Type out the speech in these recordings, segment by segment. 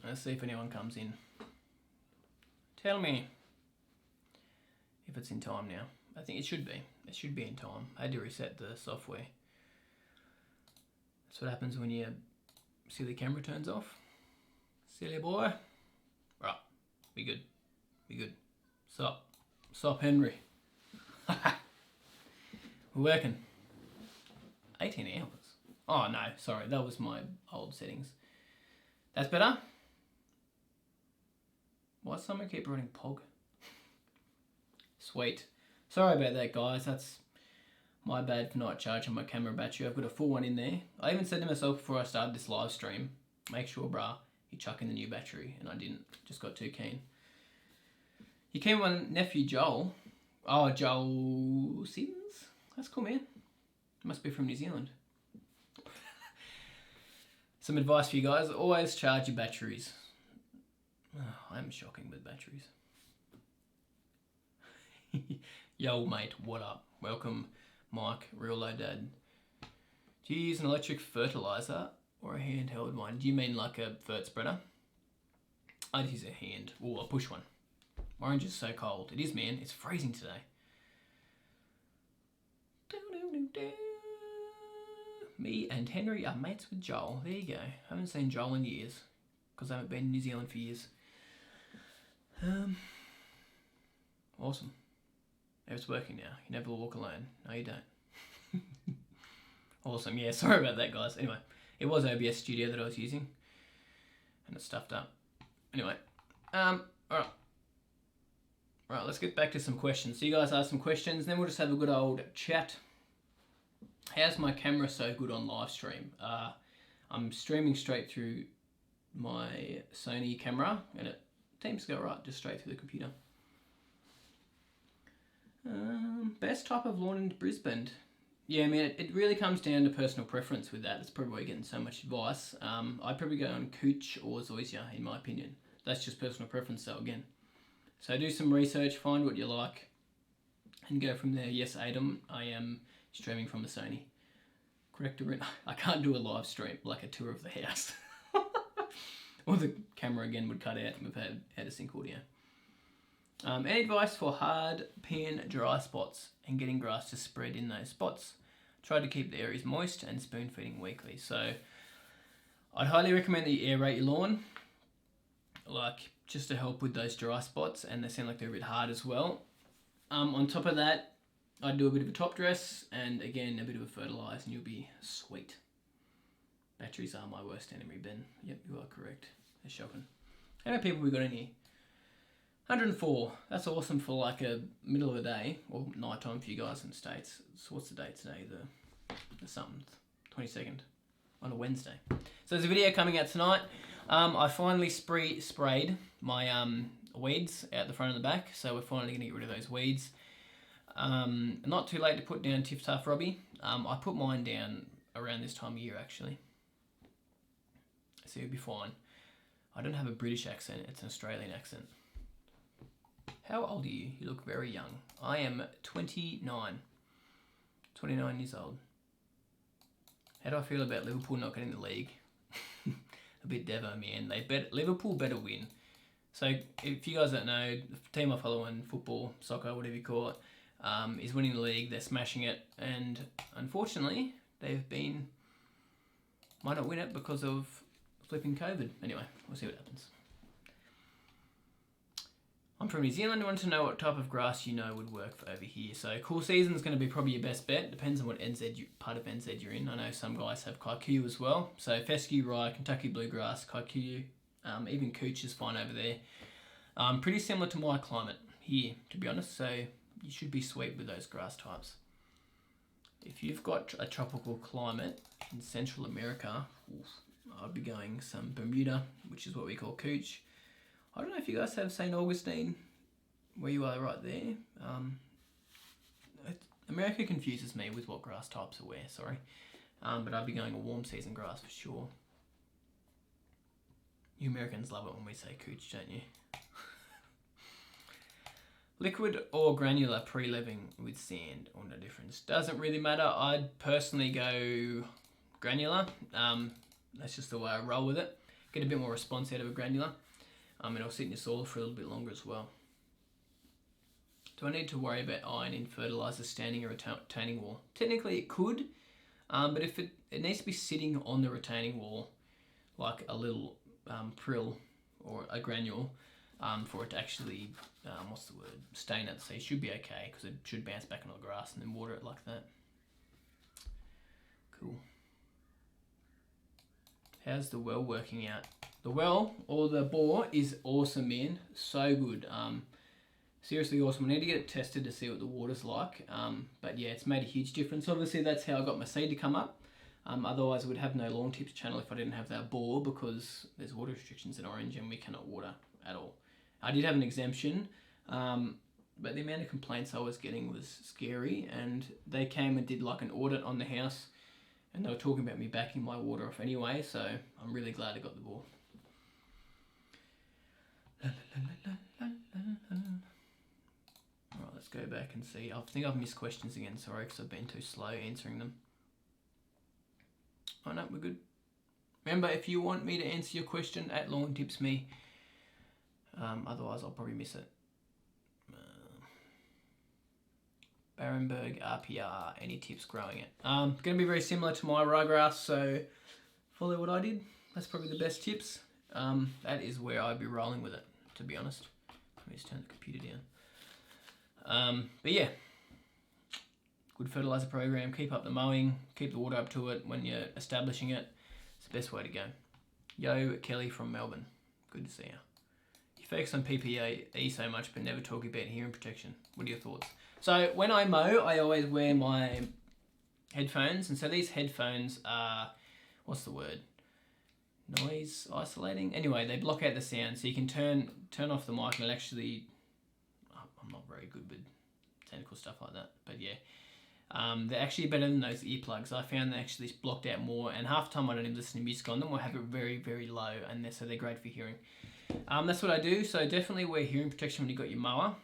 Let's see if anyone comes in. Tell me if it's in time now. I think it should be. It should be in time. I had to reset the software. That's what happens when your silly camera turns off. Silly boy. Right. We good. We good. Sup, Henry. We're working. 18 hours. Oh no, sorry. That was my old settings. That's better? Why does someone keep writing POG? Sweet. Sorry about that, guys. That's my bad for not charging my camera battery. I've got a full one in there. I even said to myself before I started this live stream, make sure, brah, you chuck in the new battery. And I didn't. Just got too keen. You came with my nephew, Joel. Oh, Joel Sims? That's cool, man. Must be from New Zealand. Some advice for you guys. Always charge your batteries. Oh, I'm shocking with batteries. Yo, mate, what up? Welcome, Mike, Real Low Dad. Do you use an electric fertilizer or a handheld one? Do you mean like a fert spreader? I'd use a hand, or a push one. Orange is so cold. It is, man. It's freezing today. Me and Henry are mates with Joel. There you go. Haven't seen Joel in years because I haven't been in New Zealand for years. Awesome. It's working now. You never walk alone. No, you don't. Awesome. Yeah, sorry about that, guys. Anyway, it was OBS Studio that I was using, and it's stuffed up. Anyway, all right. Right, let's get back to some questions. So you guys ask some questions, then we'll just have a good old chat. How's my camera so good on live stream? I'm streaming straight through my Sony camera, and it seems to go right, just straight through the computer. Best type of lawn in Brisbane? Yeah, I mean, it really comes down to personal preference with that. That's probably why you're getting so much advice. I'd probably go on Cooch or Zoysia, in my opinion. That's just personal preference, though, again. So do some research, find what you like, and go from there. Yes, Adam, I am streaming from the Sony. Correct, I can't do a live stream, like a tour of the house. Or the camera again would cut out and we've had out of sync audio. Any advice for hard pan dry spots and getting grass to spread in those spots? Try to keep the areas moist and spoon feeding weekly. So I'd highly recommend that you aerate your lawn, like just to help with those dry spots, and they sound like they're a bit hard as well. On top of that, I'd do a bit of a top dress and again a bit of a fertilize and you'll be sweet. Batteries are my worst enemy, Ben. Yep, you are correct. They're shocking. How many people we got in here? 104. That's awesome for like a middle of the day or night time for you guys in the States. So what's the date today? The something, 22nd on a Wednesday. So there's a video coming out tonight. I finally sprayed my weeds out the front and the back, so we're finally going to get rid of those weeds. Not too late to put down Tiff Tough Robbie. I put mine down around this time of year actually, so it'll be fine. I don't have a British accent, it's an Australian accent. How old are you? You look very young. I am 29. 29 years old. How do I feel about Liverpool not getting the league? A bit devo, man. Liverpool better win. So if you guys don't know, the team I follow in football, soccer, whatever you call it, is winning the league. They're smashing it, and unfortunately, might not win it because of flipping COVID. Anyway, we'll see what happens. I'm from New Zealand. I want to know what type of grass you know would work for over here. So cool season's going to be probably your best bet. Depends on what part of NZ you're in. I know some guys have Kikuyu as well. So fescue, rye, Kentucky bluegrass, Kikuyu, even Cooch is fine over there. Pretty similar to my climate here, to be honest. So you should be sweet with those grass types. If you've got a tropical climate in Central America, I'd be going some Bermuda, which is what we call Cooch. I don't know if you guys have St. Augustine, where you are right there. America confuses me with what grass types are where, sorry. But I'd be going a warm season grass for sure. You Americans love it when we say Cooch, don't you? Liquid or granular pre-leaving with sand, or no difference? Doesn't really matter. I'd personally go granular. That's just the way I roll with it. get a bit more response out of a granular. And it'll sit in your soil for a little bit longer as well. Do I need to worry about iron in fertiliser standing a retaining wall? Technically it could, but if it needs to be sitting on the retaining wall, like a little prill or a granule, for it to actually, stain it, so you should be okay, because it should bounce back on the grass and then water it like that. Cool. How's the well working out? The well, or the bore, is awesome, man. So good. Seriously awesome. I need to get it tested to see what the water's like. But yeah, it's made a huge difference. Obviously, that's how I got my seed to come up. Otherwise, I would have no Lawn Tips channel if I didn't have that bore, because there's water restrictions in Orange and we cannot water at all. I did have an exemption, but the amount of complaints I was getting was scary, and they came and did like an audit on the house, and they were talking about me backing my water off anyway, so I'm really glad I got the bore. Alright, let's go back and see. I think I've missed questions again, sorry, because I've been too slow answering them. Oh no, we're good. Remember, if you want me to answer your question, at Lawn Tips me. Otherwise, I'll probably miss it. Barenberg, RPR, any tips growing it? Going to be very similar to my ryegrass, so follow what I did. That's probably the best tips. That is where I'd be rolling with it, to be honest. Let me just turn the computer down. But yeah, good fertiliser program, keep up the mowing, keep the water up to it when you're establishing it. It's the best way to go. Yo, Kelly from Melbourne. Good to see you. You focus on PPE so much but never talk about hearing protection. What are your thoughts? So when I mow, I always wear my headphones, and so these headphones are, what's the word? Noise isolating? Anyway, they block out the sound, so you can turn off the mic and it'll actually, I'm not very good with technical stuff like that, but yeah. They're actually better than those earplugs. I found they actually blocked out more, and half the time I don't even listen to music on them, or have it very, very low, and so they're great for hearing. That's what I do, so definitely wear hearing protection when you've got your mower.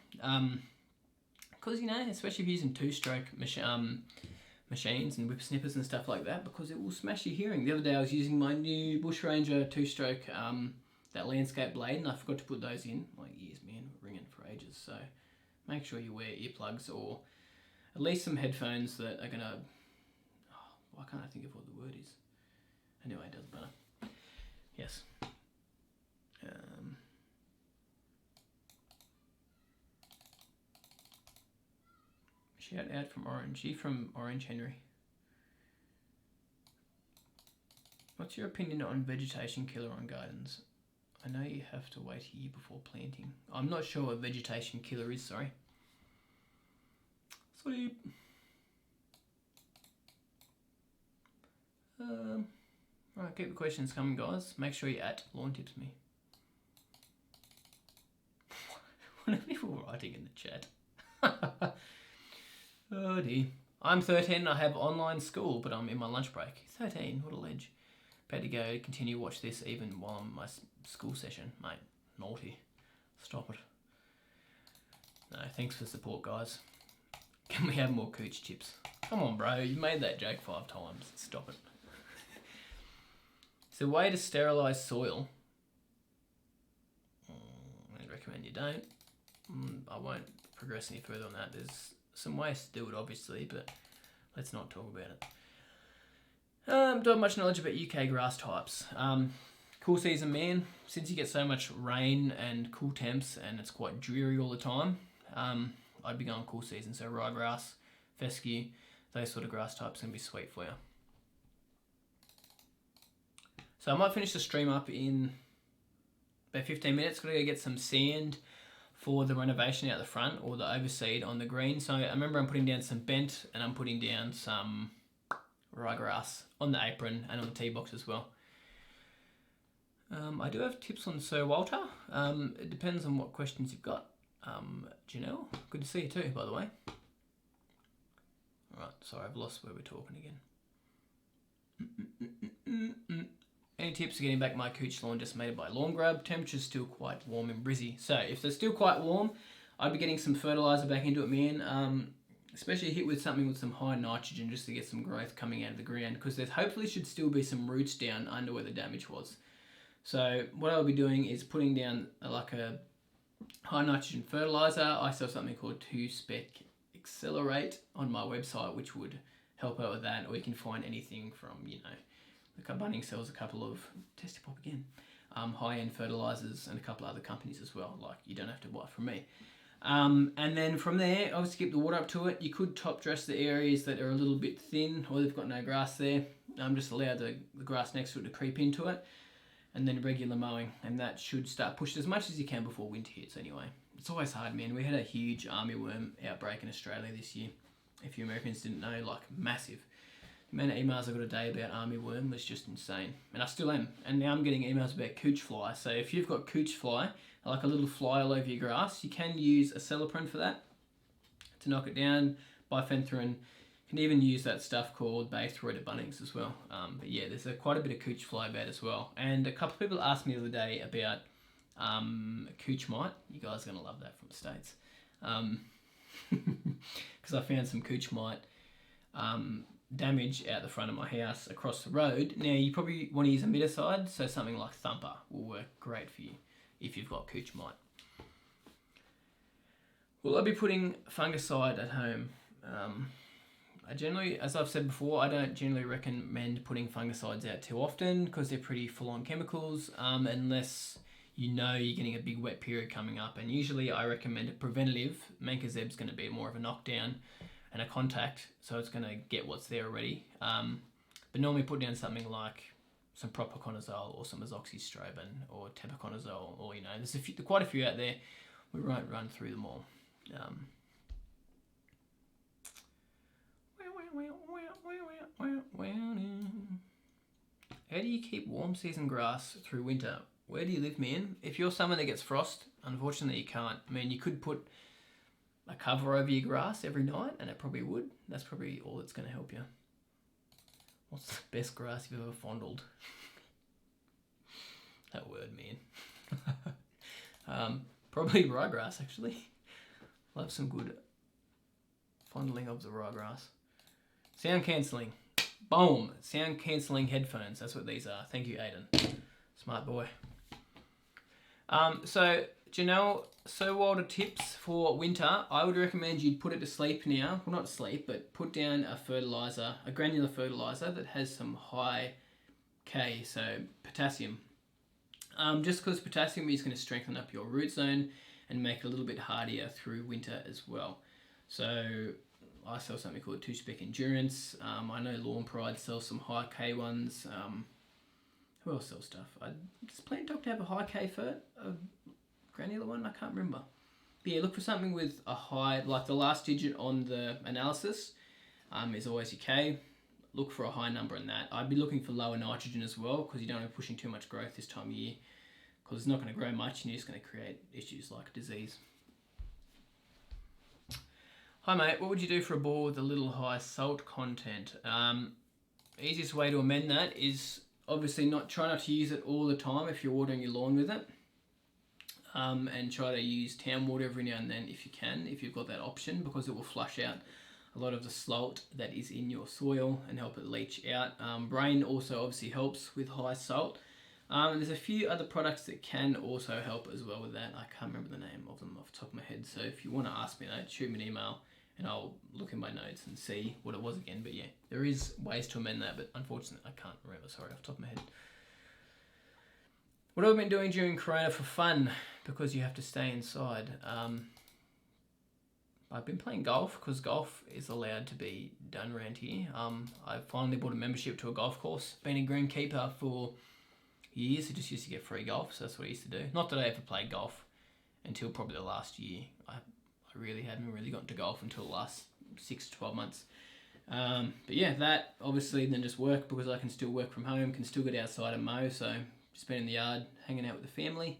Because, you know, especially if you're using two-stroke machines and whippersnippers and stuff like that, because it will smash your hearing. The other day I was using my new Bush Ranger two-stroke, that landscape blade, and I forgot to put those in. My ears, man, were ringing for ages, so make sure you wear earplugs, or at least some headphones that are gonna, why can't I think of what the word is? Anyway, it doesn't matter. Yes. Shout out from Orange. You from Orange, Henry. What's your opinion on vegetation killer on gardens? I know you have to wait a year before planting. I'm not sure what vegetation killer is, sorry. Sorry. Right, keep the questions coming, guys. Make sure you at Lawn Tips me. What are people writing in the chat? Oh dear. I'm 13, I have online school, but I'm in my lunch break. 13, what a ledge. About to go continue watch this even while I'm in my school session. Mate, naughty. Stop it. No, thanks for the support, guys. Can we have more cooch tips? Come on, bro, you made that joke 5 times. Stop it. It's a way to sterilise soil. I'd recommend you don't. I won't progress any further on that. There's some ways to do it, obviously, but let's not talk about it. Don't have much knowledge about UK grass types. Cool season, man. Since you get so much rain and cool temps and it's quite dreary all the time, I'd be going cool season. So ryegrass, fescue, those sort of grass types are going to be sweet for you. So I might finish the stream up in about 15 minutes. Got to go get some sand for the renovation out the front, or the overseed on the green. So I remember I'm putting down some bent, and I'm putting down some ryegrass on the apron and on the tee box as well. I do have tips on Sir Walter. It depends on what questions you've got. Janelle, good to see you too, by the way. Alright, sorry, I've lost where we're talking again. Any tips for getting back my cooch lawn decimated by lawn grub? Temperature's still quite warm in Brizzy. So if they're still quite warm, I'd be getting some fertiliser back into it, man. Especially hit with something with some high nitrogen just to get some growth coming out of the ground, because there hopefully should still be some roots down under where the damage was. So what I'll be doing is putting down like a high nitrogen fertilizer. I sell something called 2-Spec Accelerate on my website, which would help out with that. Or you can find anything from, the Bunnings sells a couple of, test pop again, high-end fertilizers and a couple of other companies as well. Like, you don't have to buy from me. And then from there, obviously keep the water up to it. You could top dress the areas that are a little bit thin or they've got no grass there. Just allow the grass next to it to creep into it. And then regular mowing, and that should start pushing as much as you can before winter hits anyway. It's always hard, man. We had a huge armyworm outbreak in Australia this year. If you Americans didn't know, like massive. The amount of emails I got a day about armyworm was just insane. And I still am. And now I'm getting emails about couch fly. So if you've got couch fly, like a little fly all over your grass, you can use acelepryn for that to knock it down. Bifenthrin. You can even use that stuff called Baythroid at Bunnings as well. But yeah, there's quite a bit of couch fly about as well. And a couple of people asked me the other day about couch mite. You guys are going to love that from the States. Because I found some couch mite damage out the front of my house across the road. Now, you probably want to use a miticide, so something like Thumper will work great for you if you've got couch mite. Well, I'll be putting fungicide at home. I generally, as I've said before, I don't generally recommend putting fungicides out too often because they're pretty full-on chemicals, unless you know you're getting a big wet period coming up. And usually I recommend a preventative. Mancozeb's going to be more of a knockdown and a contact, so it's going to get what's there already. But normally put down something like some propiconazole or some azoxystrobin or tebuconazole, or there's quite a few out there. We won't run through them all. How do you keep warm season grass through winter? Where do you live, man? If you're someone that gets frost, unfortunately you can't. I mean, you could put a cover over your grass every night and it probably would. That's probably all that's going to help you. What's the best grass you've ever fondled? That word, man. Probably ryegrass, actually. Love some good fondling of the ryegrass. Sound cancelling. Boom. Sound cancelling headphones. That's what these are. Thank you, Aiden. Smart boy. So Janelle Sowalder tips for winter. I would recommend you'd put it to sleep now. Well, not sleep, but put down a fertilizer, a granular fertilizer that has some high K, so potassium. Just because potassium is going to strengthen up your root zone and make it a little bit hardier through winter as well. So I sell something called 2-Spec Endurance. I know Lawn Pride sells some high K ones. Who else sells stuff? Does Plant Doctor have a high K fert? A granular one? I can't remember. But yeah, look for something with a high, like the last digit on the analysis is always your K. Look for a high number in that. I'd be looking for lower nitrogen as well, because you don't want to be pushing too much growth this time of year, because it's not going to grow much and you're just going to create issues like disease. Hi mate, what would you do for a ball with a little high salt content? Easiest way to amend that is obviously try not to use it all the time if you're watering your lawn with it. And try to use town water every now and then if you can, if you've got that option, because it will flush out a lot of the salt that is in your soil and help it leach out. Brain also obviously helps with high salt. And there's a few other products that can also help as well with that. I can't remember the name of them off the top of my head, so if you want to ask me that, shoot me an email and I'll look in my notes and see what it was again. But yeah, there is ways to amend that, but unfortunately I can't remember, sorry, off the top of my head. What have I been doing during Corona for fun? Because you have to stay inside. I've been playing golf, because golf is allowed to be done around here. I finally bought a membership to a golf course. Been a greenkeeper for years. I just used to get free golf, so that's what I used to do. Not that I ever played golf until probably the last year. I really haven't really gotten to golf until the last 6 to 12 months. But yeah, that obviously then just work, because I can still work from home, can still get outside and mow, so just been in the yard hanging out with the family.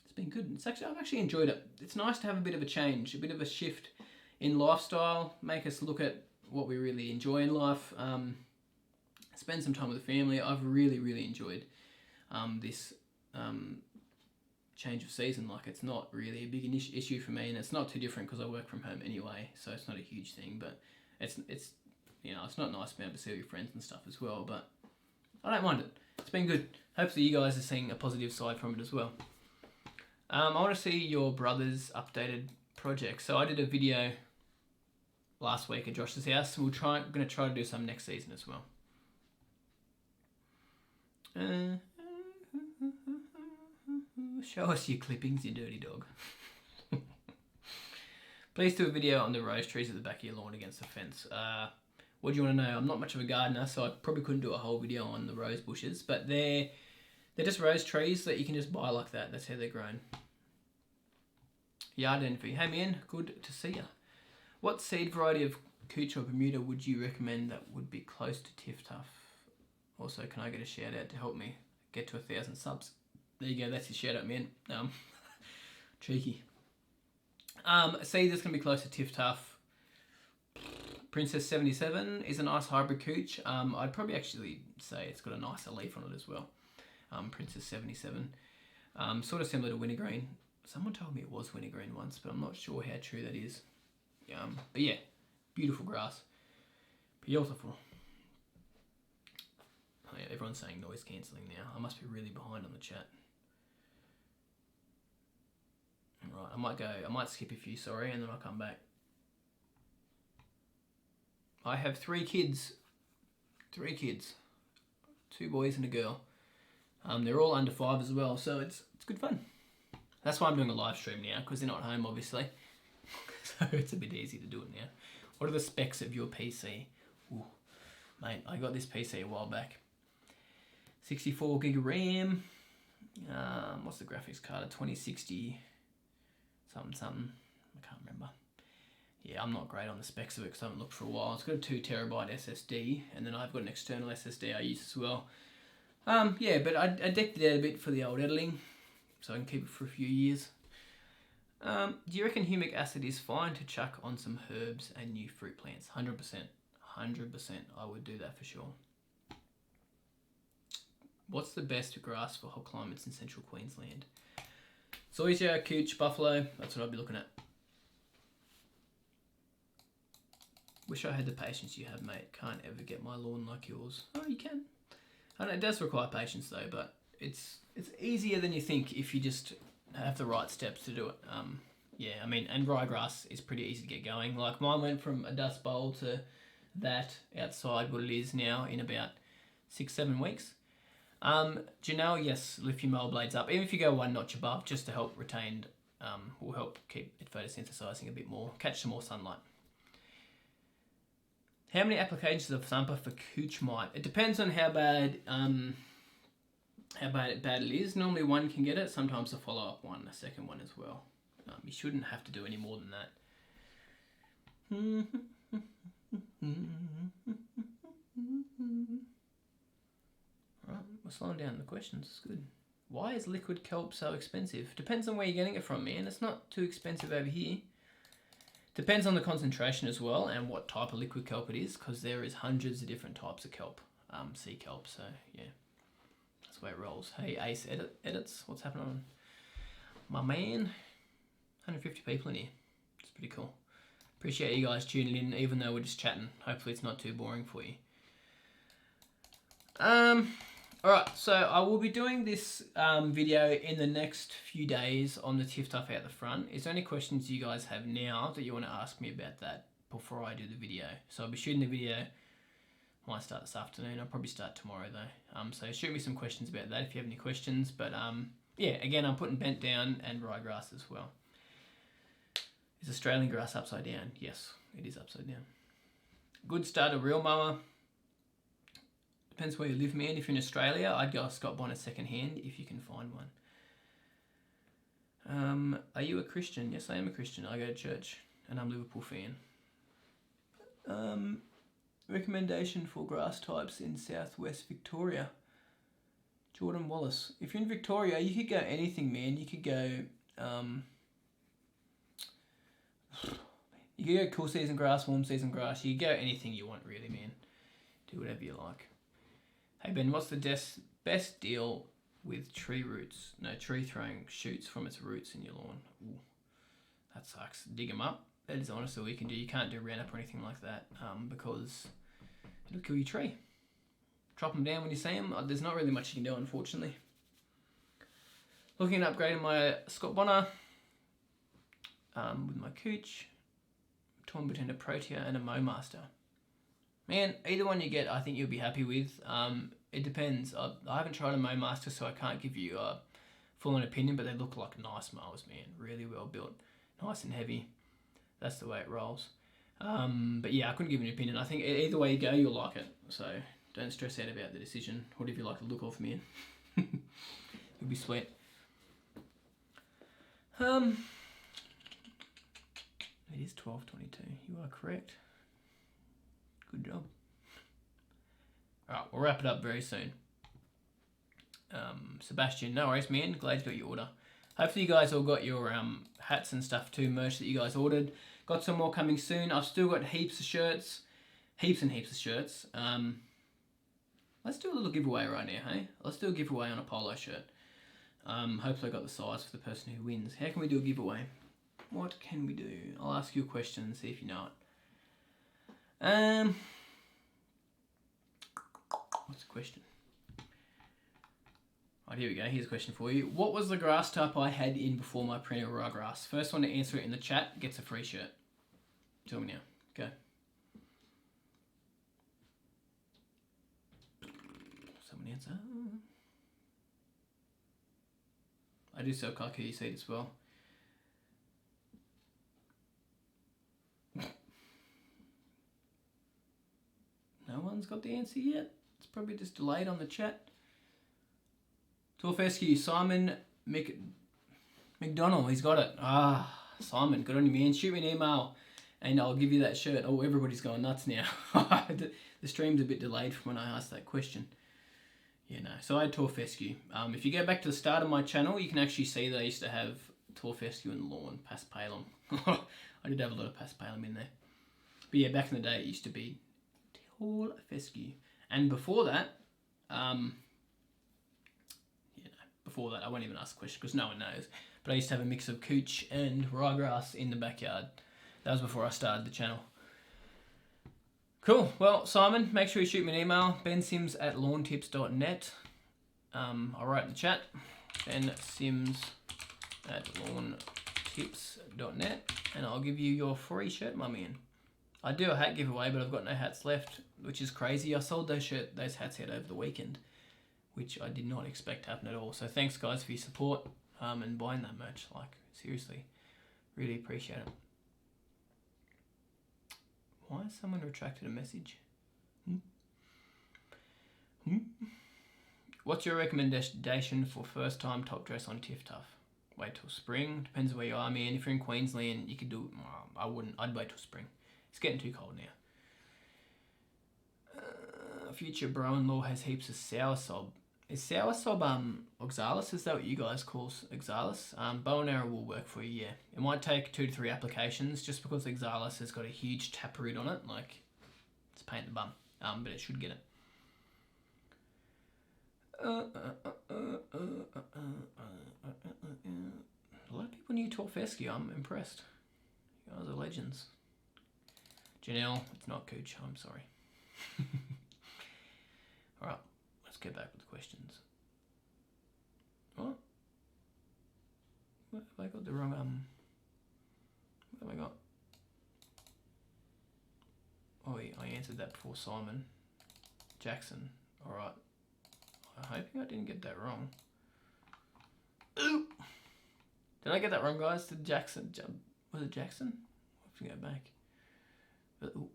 It's been good. I've actually enjoyed it. It's nice to have a bit of a change, a bit of a shift in lifestyle, make us look at what we really enjoy in life, spend some time with the family. I've really, really enjoyed this change of season. Like, it's not really a big issue for me, and it's not too different because I work from home anyway, so it's not a huge thing. But it's not nice being able to see your friends and stuff as well. But I don't mind it. It's been good. Hopefully you guys are seeing a positive side from it as well. I want to see your brother's updated project. So I did a video last week at Josh's house. We're going to try to do some next season as well. Show us your clippings, you dirty dog. Please do a video on the rose trees at the back of your lawn against the fence. What do you want to know? I'm not much of a gardener, so I probably couldn't do a whole video on the rose bushes, but they're just rose trees that you can just buy like that. That's how they're grown. Yard envy. Hey man, good to see ya. What seed variety of Cooch or Bermuda would you recommend that would be close to Tiff Tuff? Also, can I get a shout out to help me get to 1,000 subs? There you go, that's your shout out, man. Cheeky. Seed that's going to be close to Tiff Tuff. Princess 77 is a nice hybrid Cooch. I'd probably actually say it's got a nicer leaf on it as well. Princess 77. Sort of similar to wintergreen. Someone told me it was wintergreen once, but I'm not sure how true that is. But yeah, beautiful grass. Beautiful. Oh yeah, everyone's saying noise cancelling now. I must be really behind on the chat. Right, I might skip a few, sorry, and then I'll come back. I have 3 kids. 3 kids. 2 boys and a girl. They're all under 5 as well, so it's good fun. That's why I'm doing a live stream now, because they're not home, obviously. So it's a bit easy to do it now. What are the specs of your PC? Ooh, mate, I got this PC a while back. 64 gig of RAM. What's the graphics card? A 2060 something. I can't remember. Yeah, I'm not great on the specs of it because I haven't looked for a while. It's got a 2 terabyte SSD, and then I've got an external SSD I use as well. Yeah, but I decked it out a bit for the old editing, so I can keep it for a few years. Do you reckon humic acid is fine to chuck on some herbs and new fruit plants? 100%. 100%. I would do that for sure. What's the best grass for hot climates in central Queensland? Zoysia, Cooch, Buffalo. That's what I'd be looking at. Wish I had the patience you have, mate. Can't ever get my lawn like yours. Oh, you can. I know it does require patience though, but it's easier than you think if you just have the right steps to do it. Yeah, I mean, and ryegrass is pretty easy to get going. Like mine went from a dust bowl to that outside what it is now in about 6-7 weeks. Janelle, yes, lift your mower blades up. Even if you go 1 notch above, just to help retain, will help keep it photosynthesizing a bit more, catch some more sunlight. How many applications of thumper for Cooch mite? It depends on how bad it is. Normally 1 can get it. Sometimes a follow-up one, a second one as well. You shouldn't have to do any more than that. Right, we're slowing down the questions. It's good. Why is liquid kelp so expensive? Depends on where you're getting it from, man. It's not too expensive over here. Depends on the concentration as well and what type of liquid kelp it is, because there is hundreds of different types of kelp, sea kelp. So yeah, that's the way it rolls. Hey, Ace edits, what's happening? My man, 150 people in here. It's pretty cool. Appreciate you guys tuning in, even though we're just chatting. Hopefully it's not too boring for you. Alright, so I will be doing this video in the next few days on the Tiff Tuff out the front. Is there any questions you guys have now that you want to ask me about that before I do the video? So I'll be shooting the video, might start this afternoon, I'll probably start tomorrow though. So shoot me some questions about that if you have any questions. But yeah, again, I'm putting bent down and ryegrass as well. Is Australian grass upside down? Yes, it is upside down. Good start, a real mower. Depends where you live, man. If you're in Australia, I'd go a Scott Bonnet second hand if you can find one. Are you a Christian? Yes, I am a Christian. I go to church and I'm a Liverpool fan. Recommendation for grass types in southwest Victoria. Jordan Wallace. If you're in Victoria, you could go anything, man. You could go cool season grass, warm season grass. You could go anything you want, really, man. Do whatever you like. Hey Ben, what's the best deal with tree throwing shoots from its roots in your lawn? Ooh, that sucks. Dig them up. That is honestly all you can do. You can't do Roundup or anything like that because it'll kill your tree. drop them down when you see them. There's not really much you can do, unfortunately. Looking at upgrading my Scott Bonner with my Cooch. Torn between a Protea and a Mowmaster. Man, either one you get, I think you'll be happy with. It depends. I haven't tried a Mowmaster, so I can't give you a full-on opinion, but they look like nice mowers, man. Really well built. Nice and heavy. That's the way it rolls. But yeah, I couldn't give you an opinion. I think either way you go, you'll like it. So don't stress out about the decision. Whatever you like the look of, man. It'll be sweet. It is 12:22. You are correct. Good job. Alright, we'll wrap it up very soon. Sebastian, no worries, man. Glad you got your order. Hopefully you guys all got your hats and stuff too, merch that you guys ordered. Got some more coming soon. I've still got heaps of shirts. Heaps and heaps of shirts. Let's do a little giveaway right now, hey? Let's do a giveaway on a polo shirt. Hopefully I got the size for the person who wins. How can we do a giveaway? What can we do? I'll ask you a question and see if you know it. What's the question? Right, here we go. Here's a question for you. What was the grass type I had in before my perennial ryegrass? First one to answer it in the chat gets a free shirt. Tell me now. Go. Someone answer. I do sell Kaikui seed as well. No one's got the answer yet. It's probably just delayed on the chat. Torfescu, Simon McDonald, he's got it. Ah, Simon, good on you, man. Shoot me an email and I'll give you that shirt. Oh, everybody's going nuts now. The stream's a bit delayed from when I asked that question. Yeah, no. So I had Torfescu. If you go back to the start of my channel, you can actually see that I used to have Torfescu in the lawn, Paspalum. I did have a lot of Paspalum in there. But yeah, back in the day, it used to be Torfescu. And before that, before that, I won't even ask the question because no one knows. But I used to have a mix of cooch and ryegrass in the backyard. That was before I started the channel. Cool. Well, Simon, make sure you shoot me an email. bensims@lawntips.net. I'll write in the chat. bensims@lawntips.net. And I'll give you your free shirt, my man. I do a hat giveaway, but I've got no hats left, which is crazy. I sold those hats out over the weekend, which I did not expect to happen at all. So thanks, guys, for your support and buying that merch. Like, seriously, really appreciate it. Why has someone retracted a message? What's your recommendation for first-time top dress on Tiff Tuff? Wait till spring. Depends where you are, man. If you're in Queensland, you could do. I wouldn't. I'd wait till spring. It's getting too cold now. Future bro-in-law has heaps of soursop. Is soursop oxalis? Is that what you guys call oxalis? Bow and arrow will work for you, yeah. It might take 2 to 3 applications just because oxalis has got a huge taproot on it. Like, it's a pain in the bum. But it should get it. A lot of people knew Torfescu. I'm impressed. You guys are legends. Janelle, it's not Cooch. I'm sorry. Alright, let's get back with the questions. What? What have I got the wrong, what have I got? Oh, yeah, I answered that before Simon. Jackson, alright. I'm hoping I didn't get that wrong. Ooh! Did I get that wrong, guys? Did Jackson, was it Jackson? I have to go back. Ooh.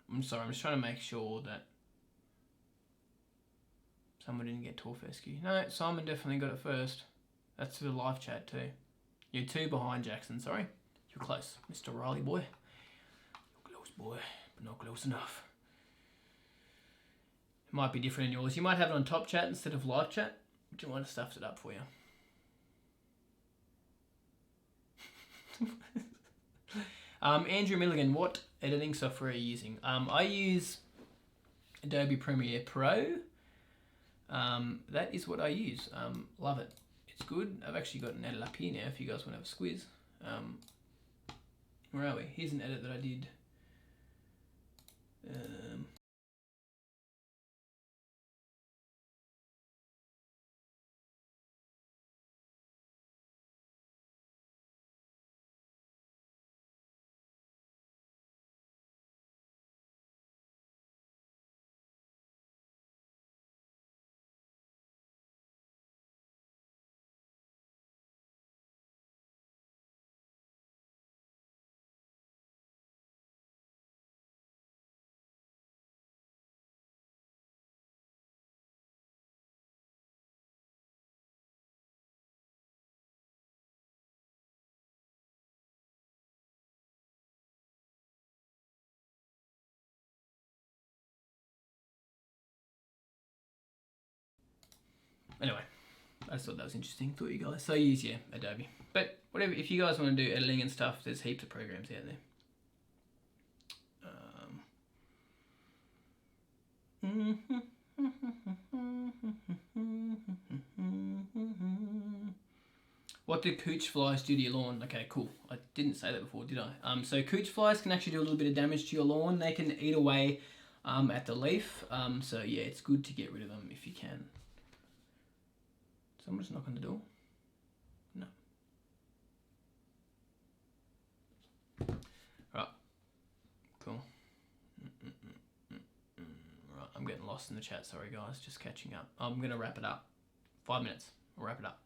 I'm sorry, I'm just trying to make sure that someone didn't get Torfescu. No, Simon definitely got it first. That's for the live chat too. You're 2 behind Jackson, sorry. You're close, Mr. Riley boy. You're close, boy, but not close enough. It might be different in yours. You might have it on top chat instead of live chat, which might have stuffed it up for you. Andrew Milligan, what editing software are you using? I use Adobe Premiere Pro. That is what I use. Love it. It's good. I've actually got an edit up here now if you guys want to have a squiz. Where are we? Here's an edit that I did Anyway, I just thought that was interesting. Thought you guys so use Adobe, but whatever. If you guys want to do editing and stuff, there's heaps of programs out there. What do cooch flies do to your lawn? Okay, cool. I didn't say that before, did I? So cooch flies can actually do a little bit of damage to your lawn. They can eat away at the leaf. So yeah, it's good to get rid of them if you can. Someone just knock on the door? No. Right. Cool. Right, I'm getting lost in the chat. Sorry, guys. Just catching up. I'm going to wrap it up. 5 minutes. I'll wrap it up.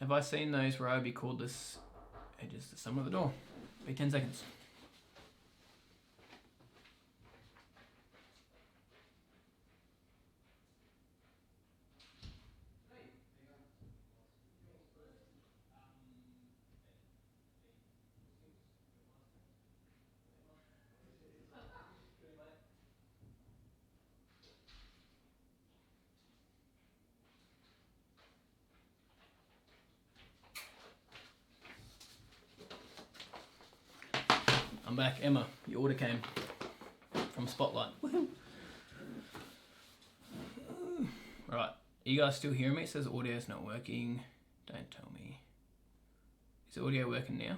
Have I seen those where I would be cordless edges to some of the door? Be 10 seconds. I'm back. Emma, your order came from Spotlight. Woohoo! Right, you guys still hearing me? It says audio's not working. Don't tell me. Is the audio working now?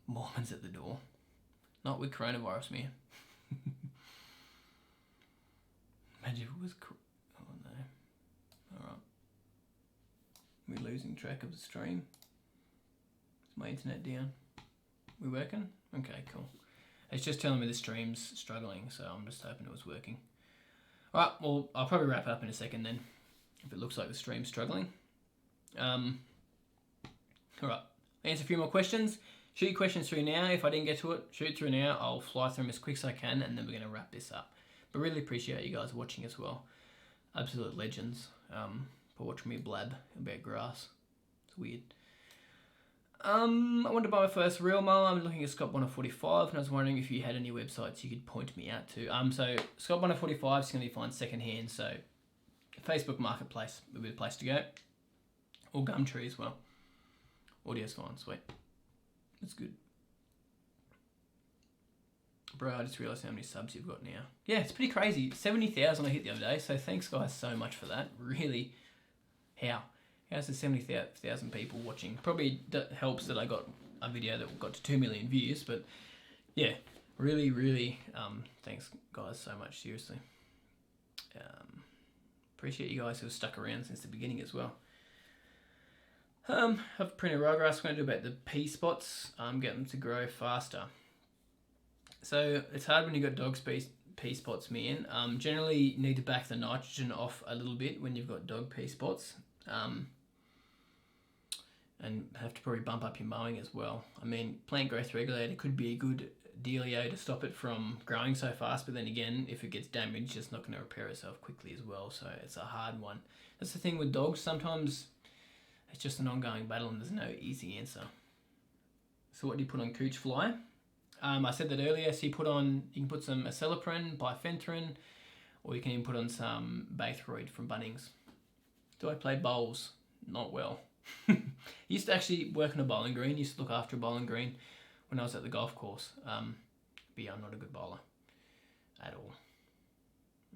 Mormons at the door. Not with coronavirus, man. Imagine if it was... Oh no. Alright. We're losing track of the stream. Is my internet down? We working? Okay, cool. It's just telling me the stream's struggling, so I'm just hoping it was working. Alright, well, I'll probably wrap up in a second then, if it looks like the stream's struggling. Alright, answer a few more questions. Shoot your questions through now. If I didn't get to it, shoot through now. I'll fly through them as quick as I can, and then we're going to wrap this up. But really appreciate you guys watching as well. Absolute legends for watching me blab about grass. It's weird. I wanted to buy my first real mower. I'm looking at Scott Bonner 45, and I was wondering if you had any websites you could point me out to. So Scott Bonner 45 is going to be fine secondhand. So Facebook Marketplace would be the place to go, or Gumtree as well. Audio's fine, sweet. That's good. Bro, I just realised how many subs you've got now. Yeah, it's pretty crazy. 70,000 I hit the other day, so thanks guys so much for that. Really, how's the 70,000 people watching? Probably helps that I got a video that got to 2 million views, but yeah, really, thanks guys so much, seriously. Appreciate you guys who have stuck around since the beginning as well. I've printed ryegrass. I'm going to do about the pea spots, get them to grow faster. So it's hard when you've got dog pea spots, man. Generally you need to back the nitrogen off a little bit when you've got dog pea spots. And have to probably bump up your mowing as well. I mean, plant growth regulator could be a good dealio to stop it from growing so fast, but then again, if it gets damaged, it's not going to repair itself quickly as well, so it's a hard one. That's the thing with dogs, sometimes it's just an ongoing battle and there's no easy answer. So what do you put on cooch fly? I said that earlier, so you can put some acelepryn, bifenthrin, or you can even put on some Baythroid from Bunnings. Do I play bowls? Not well. Used to actually work on a bowling green, used to look after a bowling green when I was at the golf course. But yeah, I'm not a good bowler at all.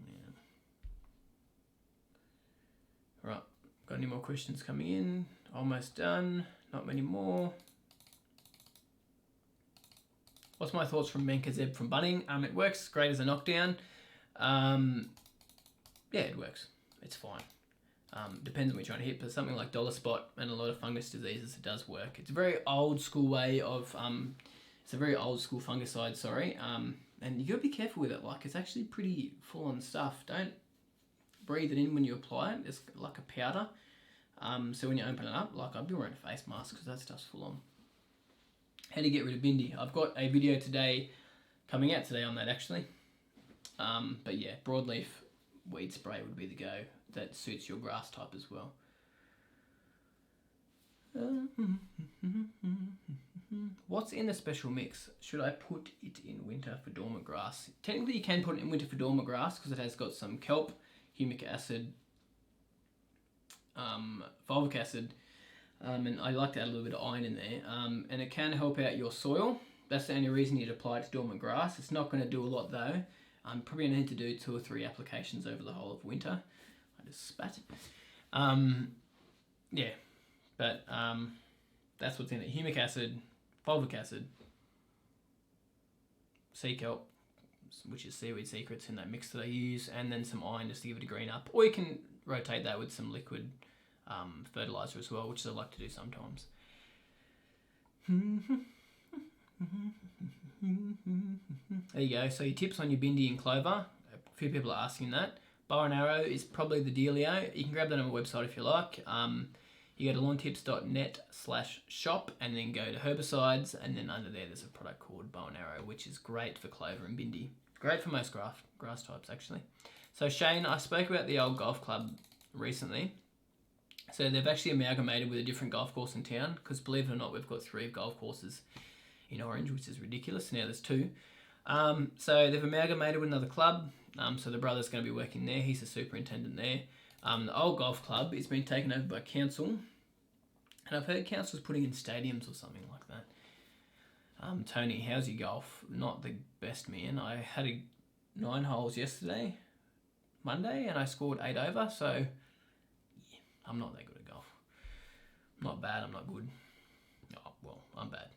Yeah. Right, got any more questions coming in? Almost done, not many more. What's my thoughts from Menka Zeb from Bunning? It works great as a knockdown. Yeah, it works. It's fine. Depends on what you're trying to hit, but something like dollar spot and a lot of fungus diseases, it does work. It's a very old school way of, it's a very old school fungicide, sorry. And you gotta be careful with it. Like, it's actually pretty full on stuff. Don't breathe it in when you apply it. It's like a powder. So when you open it up, like, I'd be wearing a face mask because that stuff's full on. How to get rid of bindi? I've got a video today, coming out today on that actually. But yeah, broadleaf weed spray would be the go. That suits your grass type as well. What's in the special mix? Should I put it in winter for dormant grass? Technically you can put it in winter for dormant grass because it has got some kelp, humic acid, fulvic acid, and I like to add a little bit of iron in there, and it can help out your soil. That's the only reason you'd apply it to dormant grass. It's not going to do a lot though. I'm probably going to need to do 2 or 3 applications over the whole of winter. I just spat. Yeah, but that's what's in it. Humic acid, fulvic acid, sea kelp, which is seaweed secrets in that mix that I use, and then some iron just to give it a green up. Or you can rotate that with some liquid fertilizer as well, which I like to do sometimes. There you go. So your tips on your bindi and clover. A few people are asking that. Bow and arrow is probably the dealio. You can grab that on my website if you like. You go to lawntips.net/shop and then go to herbicides, and then under there's a product called Bow and Arrow, which is great for clover and bindi. Great for most grass types actually. So Shane, I spoke about the old golf club recently. So they've actually amalgamated with a different golf course in town, because believe it or not, we've got 3 golf courses in Orange, which is ridiculous. Now there's 2. So they've amalgamated with another club. So the brother's going to be working there. He's the superintendent there. The old golf club is being taken over by council, and I've heard council's putting in stadiums or something like that. Tony, how's your golf? Not the best, man. I had 9 holes yesterday, Monday, and I scored 8 over. So yeah, I'm not that good at golf. I'm not bad. I'm not good. Oh, well, I'm bad.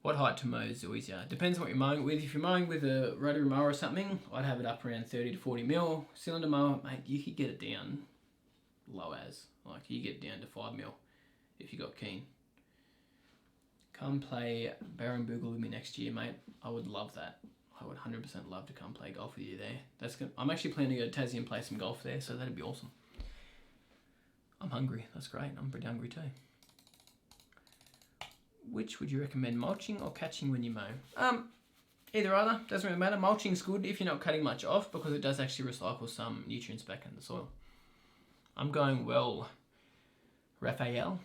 What height to mow zoysia? Depends on what you're mowing with. If you're mowing with a rotary mower or something, I'd have it up around 30 to 40 mil. Cylinder mower, mate, you could get it down low as. Like, you get down to 5 mil if you got keen. Come play Baron Boogle with me next year, mate. I would love that. I would 100% love to come play golf with you there. That's good. I'm actually planning to go to Tassie and play some golf there, so that'd be awesome. I'm hungry. That's great. I'm pretty hungry too. Which would you recommend, mulching or catching when you mow? Either other, doesn't really matter. Mulching's good if you're not cutting much off, because it does actually recycle some nutrients back into the soil. I'm going well, Raphael.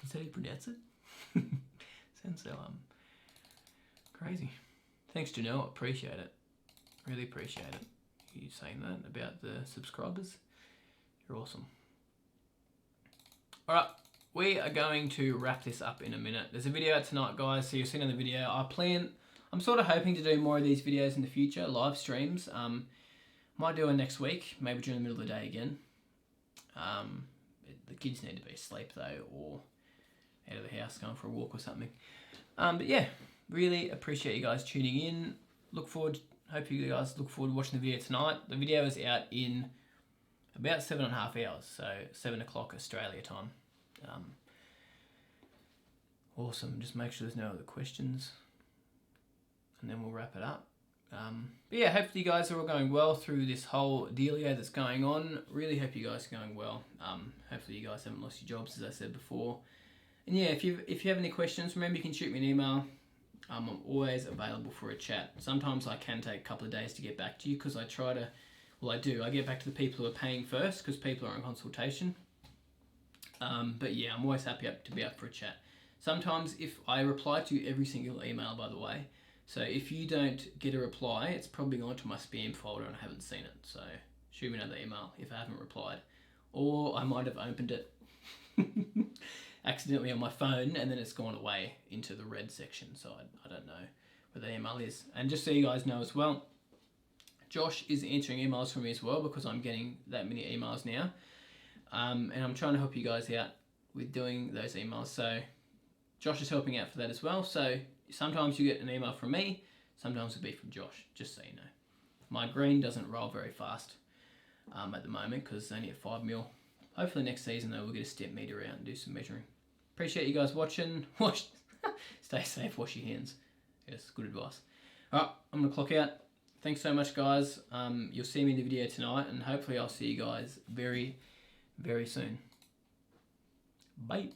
Is that how you pronounce it? Sounds so crazy. Thanks, Janelle. Appreciate it. Really appreciate it. You saying that about the subscribers. You're awesome. All right. We are going to wrap this up in a minute. There's a video out tonight, guys, so you'll see it in the video. I'm sort of hoping to do more of these videos in the future, live streams. Might do it next week, maybe during the middle of the day again. The kids need to be asleep though, or out of the house going for a walk or something. But yeah, really appreciate you guys tuning in. Hope you guys look forward to watching the video tonight. The video is out in about 7.5 hours, so 7 o'clock Australia time. Awesome. Just make sure there's no other questions, and then we'll wrap it up. But yeah, hopefully you guys are all going well through this whole dealio that's going on. Really hope you guys are going well. Hopefully you guys haven't lost your jobs, as I said before. And yeah, if you have any questions, remember you can shoot me an email. I'm always available for a chat. Sometimes I can take a couple of days to get back to you, because I get back to the people who are paying first, because people are on consultation. But yeah, I'm always happy to be up for a chat. Sometimes if I reply to every single email, by the way, so if you don't get a reply, it's probably gone to my spam folder and I haven't seen it. So shoot me another email if I haven't replied. Or I might have opened it accidentally on my phone and then it's gone away into the red section. So I don't know where the email is. And just so you guys know as well, Josh is answering emails from me as well because I'm getting that many emails now. And I'm trying to help you guys out with doing those emails. So Josh is helping out for that as well. So sometimes you get an email from me, sometimes it'll be from Josh, just so you know. My green doesn't roll very fast at the moment because it's only at 5 mil. Hopefully next season though we'll get a step meter out and do some measuring. Appreciate you guys watching. Stay safe, wash your hands. Yes, good advice. Alright, I'm going to clock out. Thanks so much guys. You'll see me in the video tonight and hopefully I'll see you guys very, very soon. Bye.